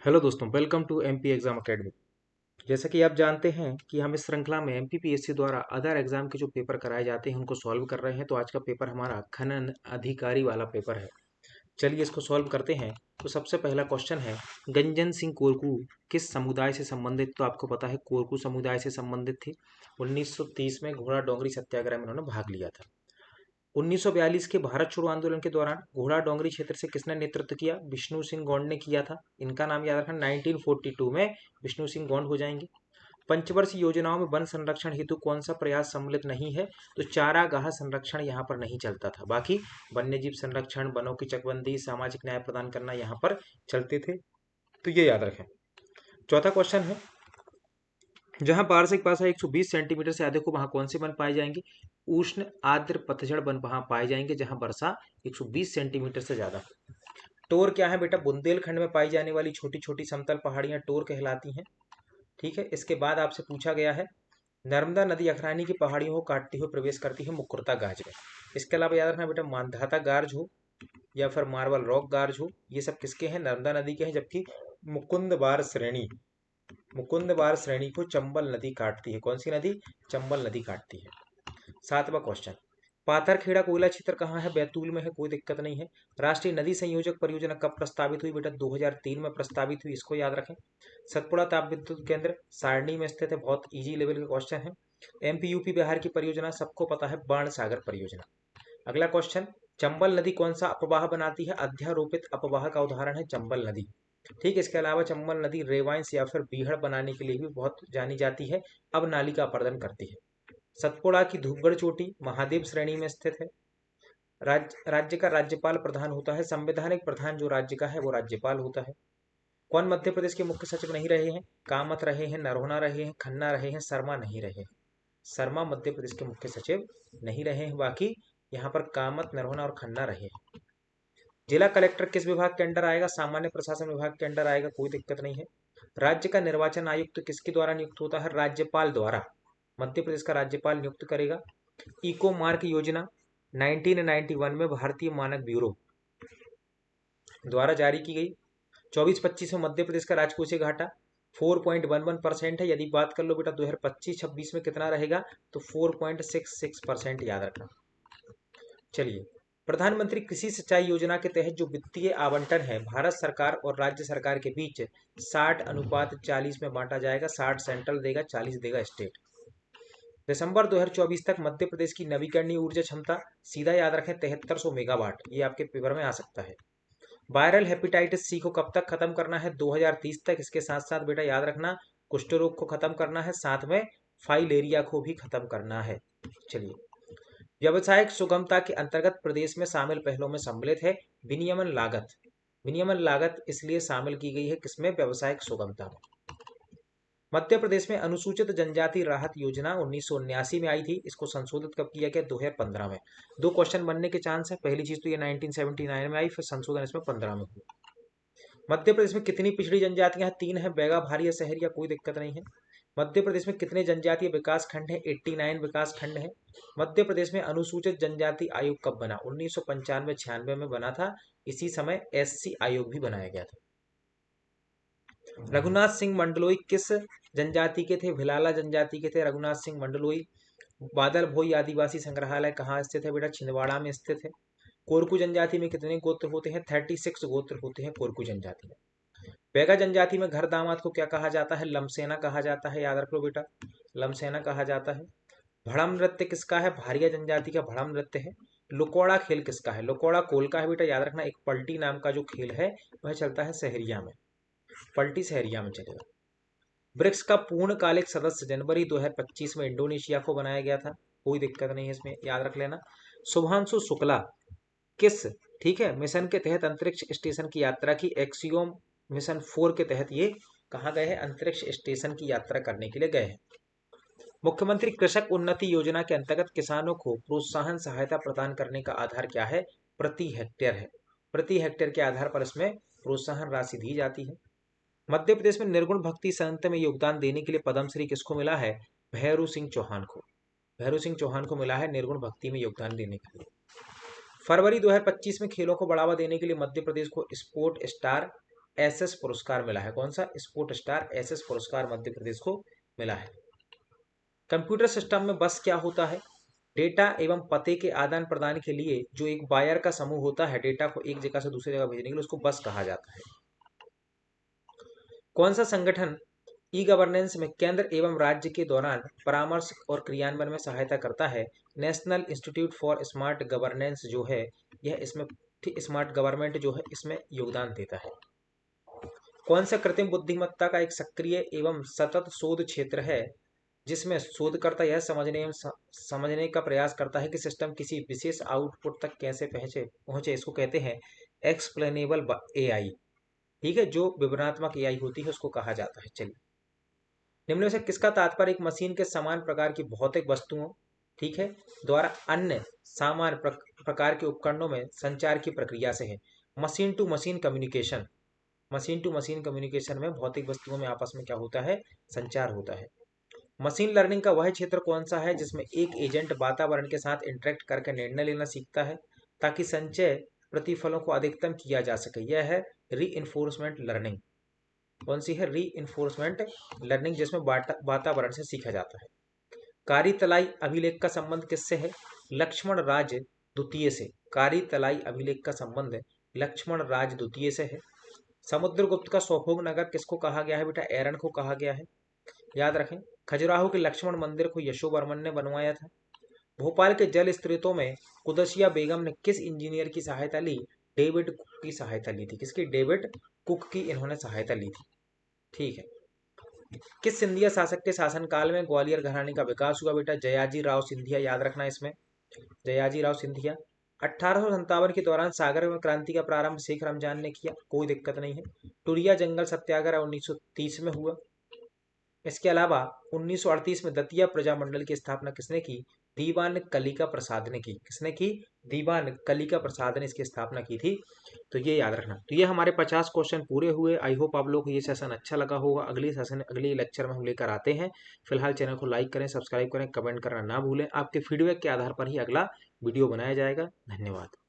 Hello दोस्तों, welcome to MP exam academy. जैसा कि आप जानते हैं कि हम इस श्रृंखला में एमपीपीएससी द्वारा अदर एग्जाम के जो पेपर कराए जाते हैं उनको सॉल्व कर रहे हैं। तो आज का पेपर हमारा खनन अधिकारी वाला पेपर है। चलिए इसको सॉल्व करते हैं। तो सबसे पहला क्वेश्चन है, गंजन सिंह कोरकू किस समुदाय से संबंधित? तो आपको पता है कोरकू समुदाय से संबंधित थी। 1930 में घोड़ा डोंगरी सत्याग्रह में उन्होंने भाग लिया था। 1942 के भारत छोड़ो आंदोलन के दौरान घोड़ा डोंगरी क्षेत्र से किसने नेतृत्व किया? विष्णु सिंह गौंड ने किया था। इनका नाम याद रखना, 1942 में विष्णु सिंह गौंड हो जाएंगे। पंचवर्षीय योजनाओं में वन संरक्षण हेतु कौन सा प्रयास सम्मिलित नहीं है? तो चारागाह संरक्षण यहाँ पर नहीं चलता था। बाकी वन्य जीव संरक्षण, वनों की चकबंदी, सामाजिक न्याय प्रदान करना यहाँ पर चलते थे। तो ये याद रखें। चौथा क्वेश्चन है, जहां वार्षिक वर्षा 120 सेंटीमीटर से अधिक हो वहां कौन से वन पाए जाएंगे? उष्ण आर्द्र पतझड़ वन वहां पाए जाएंगे जहां वर्षा 120 सेंटीमीटर से ज्यादा। टोर क्या है बेटा? बुंदेलखंड में पाई जाने वाली छोटी छोटी समतल पहाड़ियां टोर कहलाती हैं। ठीक है। इसके बाद आपसे पूछा गया है, नर्मदा नदी अखरानी की पहाड़ियों को काटते हुए प्रवेश करती है मुकुरता गाज में। इसके अलावा याद रखना बेटा, मांधाता गार्ज हो या फिर मार्बल रॉक गार्ज हो, ये सब किसके हैं? नर्मदा नदी के हैं। जबकि मुकुंद बार श्रेणी को चंबल नदी काटती है। कौन सी नदी? चंबल नदी काटती है। सातवां क्वेश्चन, पाथरखेड़ा कोयला क्षेत्र कहाँ है? बैतूल में है, कोई दिक्कत नहीं है। राष्ट्रीय नदी संयोजक परियोजना कब प्रस्तावित हुई? बेटा 2003 में प्रस्तावित हुई, इसको याद रखें। सतपुड़ा ताप विद्युत केंद्र सारणी में स्थित है। बहुत इजी लेवल का क्वेश्चन है। एमपी यूपी बिहार की परियोजना सबको पता है, बाण सागर परियोजना। अगला क्वेश्चन, चंबल नदी कौन सा अपवाह बनाती है? अध्यारोपित अपवाह का उदाहरण है चंबल नदी। ठीक है। इसके अलावा चंबल नदी रेवांश या फिर बीहड़ बनाने के लिए भी बहुत जानी जाती है। अब नाली का अपरदन करती है। सतपुड़ा की धूपगढ़ चोटी महादेव श्रेणी में स्थित है। राज्य का राज्यपाल प्रधान होता है। संवैधानिक प्रधान जो राज्य का है वो राज्यपाल होता है। कौन मध्य प्रदेश के मुख्य सचिव नहीं रहे हैं? कामत रहे हैं, नरहोना रहे हैं, खन्ना रहे हैं, शर्मा नहीं रहे हैं। शर्मा मध्य प्रदेश के मुख्य सचिव नहीं रहे हैं। बाकी यहाँ पर कामत, नरहोना और खन्ना रहे हैं। जिला कलेक्टर किस विभाग के अंडर आएगा? सामान्य प्रशासन विभाग के अंडर आएगा, कोई दिक्कत नहीं है। राज्य का निर्वाचन आयुक्त किसके द्वारा नियुक्त होता है? राज्यपाल द्वारा। मध्य प्रदेश का राज्यपाल नियुक्त करेगा। इको मार्क योजना 1991 में भारतीय मानक ब्यूरो द्वारा जारी की गई। 24-25 में मध्य प्रदेश का राजकोषीय घाटा 4.11% है। यदि बात कर लो बेटा 2025-26 में कितना रहेगा, तो 4.66% याद रखना। चलिए, प्रधानमंत्री कृषि सिंचाई योजना के तहत जो वित्तीय आवंटन है भारत सरकार और राज्य सरकार के बीच 60:40 में बांटा जाएगा। 60 सेंट्रल देगा, 40 देगा स्टेट। दिसंबर 2024 तक मध्य प्रदेश की नवीकरणीय ऊर्जा क्षमता सीधा याद रखें 7300 मेगावाट। ये आपके पेपर में आ सकता है। वायरल हेपेटाइटिस सी को कब तक खत्म करना है? 2030 तक। इसके साथ साथ बेटा याद रखना, कुष्ठ रोग को खत्म करना है, साथ में फाइलेरिया को भी खत्म करना है। चलिए, व्यावसायिक सुगमता के अंतर्गत प्रदेश में शामिल पहलों में सम्मिलित है विनियमन लागत। विनियमन लागत इसलिए शामिल की गई है किसमें? व्यावसायिक सुगमता में। मध्य प्रदेश में अनुसूचित जनजाति राहत योजना 1979 में आई थी। इसको संशोधित कब किया गया? 2015 में। दो क्वेश्चन बनने के चांस है। पहली चीज तो ये 1979 में आई, फिर संशोधन इसमें 15 में हुआ। मध्य प्रदेश में कितनी पिछड़ी जनजातियां हैं? 3 है। बैगा, भारी या शहरिया, कोई दिक्कत नहीं है। मध्य प्रदेश में कितने जनजातीय विकास खंड है? 89 विकास खंड है। मध्य प्रदेश में अनुसूचित जनजाति आयोग कब बना? 1995-96 में बना था। इसी समय एससी आयोग भी बनाया गया था। रघुनाथ सिंह मंडलोई किस जनजाति के थे? भिलाला जनजाति के थे रघुनाथ सिंह मंडलोई। बादल भोई आदिवासी संग्रहालय कहाँ स्थित है? बेटा छिंदवाड़ा में स्थित है। कोरकू जनजाति में कितने गोत्र होते हैं? 36 गोत्र होते हैं कोरकू जनजाति में। बैगा जनजाति में घर दामाद को क्या कहा जाता है? लमसेना कहा जाता है, याद रख लो बेटा, लमसेना कहा जाता है। भड़म नृत्य किसका है? भारिया जनजाति का भड़म नृत्य है। लुकोड़ा खेल किसका है? लुकोड़ा कोल का है बेटा, याद रखना। एक पलटी नाम का जो खेल है वह चलता है सहरिया में, पलटी सहरिया में चलेगा। ब्रिक्स का पूर्णकालिक सदस्य जनवरी 2025 में इंडोनेशिया को बनाया गया था, कोई दिक्कत नहीं है इसमें, याद रख लेना। शुभांशु शुक्ला किस, ठीक है, मिशन के तहत अंतरिक्ष स्टेशन की यात्रा की? एक्सियोम मिशन 4 के तहत ये कहाँ गए हैं? अंतरिक्ष स्टेशन की यात्रा करने के लिए गए हैं। मुख्यमंत्री कृषक उन्नति योजना के अंतर्गत किसानों को प्रोत्साहन सहायता प्रदान करने का आधार क्या है? प्रति हेक्टेयर है। प्रति हेक्टेयर के आधार पर इसमें प्रोत्साहन राशि दी जाती है। मध्य प्रदेश में निर्गुण भक्ति संत में योगदान देने के लिए पद्मश्री किसको मिला है? भैरू सिंह चौहान को। भैरू सिंह चौहान को मिला है निर्गुण भक्ति में योगदान देने के लिए। फरवरी 2025 में खेलों को बढ़ावा देने के लिए मध्य प्रदेश को स्पोर्ट स्टार एसएस पुरस्कार मिला है। कौन सा? स्पोर्ट स्टार एसएस पुरस्कार मध्य प्रदेश को मिला है। कंप्यूटर सिस्टम में बस क्या होता है? डेटा एवं पते के आदान प्रदान के लिए जो एक वायर का समूह होता है डेटा को एक जगह से दूसरी जगह भेजने के लिए, उसको बस कहा जाता है। कौन सा संगठन ई गवर्नेंस में केंद्र एवं राज्य के दौरान परामर्श और क्रियान्वयन में सहायता करता है? National institute for smart governance जो है यह इसमें स्मार्ट गवर्नमेंट जो है इसमें योगदान देता है। कौन सा कृत्रिम बुद्धिमत्ता का एक सक्रिय एवं सतत शोध क्षेत्र है जिसमें शोधकर्ता यह समझने का प्रयास करता है कि सिस्टम किसी विशेष आउटपुट तक कैसे पहुंचे? इसको कहते हैं एक्सप्लेनेबल एआई। ठीक है, जो विवरणात्मक एआई होती है उसको कहा जाता है। चलिए, निम्न में से किसका तात्पर्य एक मशीन के समान प्रकार की भौतिक वस्तुओं, ठीक है, द्वारा अन्य समान प्रकार के उपकरणों में संचार की प्रक्रिया से है? Machine to machine communication. Machine to machine communication में भौतिक वस्तुओं में आपस में क्या होता है? संचार होता है। मशीन लर्निंग का वह क्षेत्र कौन सा है जिसमें एक एजेंट वातावरण के साथ इंटरेक्ट करके निर्णय लेना सीखता है ताकि संचय प्रतिफलों को अधिकतम किया जा सके? यह है रीइंफोर्समेंट लर्निंग। कौन सी है? रीइंफोर्समेंट लर्निंग, जिसमें वातावरण से सीखा जाता है। कारीतलाई अभिलेख का संबंध किससे है? लक्ष्मण राज द्वितीय से। कारीतलाई अभिलेख का संबंध लक्ष्मण राज द्वितीय से है। समुद्रगुप्त का सौभोग नगर किसको कहा गया है? बेटा एरन को कहा गया है, याद रखें। खजुराहो के लक्ष्मण मंदिर को यशोवर्मन ने बनवाया था। भोपाल के जल स्त्रोतों में कुदसिया बेगम ने किस इंजीनियर की सहायता ली? डेविड कुक की सहायता ली थी। किसकी? डेविड कुक की इन्होंने सहायता ली थी। ठीक है। किस सिंधिया शासक के शासनकाल में ग्वालियर घराने का विकास हुआ? बेटा जयाजी राव सिंधिया, याद रखना इसमें, जयाजी राव सिंधिया। 1857 के दौरान सागर में क्रांति का प्रारंभ शेख रमजान ने किया, कोई दिक्कत नहीं है। टुरिया जंगल सत्याग्रह 1930 में हुआ। इसके अलावा 1938 में दतिया प्रजामंडल की स्थापना किसने की? दीवान कलिका प्रसाद ने की। किसने की? दीवान कलिका प्रसाद ने इसकी स्थापना की थी। तो ये याद रखना। तो ये हमारे 50 क्वेश्चन पूरे हुए। आई होप आप लोग को ये सेशन अच्छा लगा होगा। अगले लेक्चर में हम लेकर आते हैं। फिलहाल चैनल को लाइक करें, सब्सक्राइब करें, कमेंट करना ना भूलें। आपके फीडबैक के आधार पर ही अगला वीडियो बनाया जाएगा। धन्यवाद।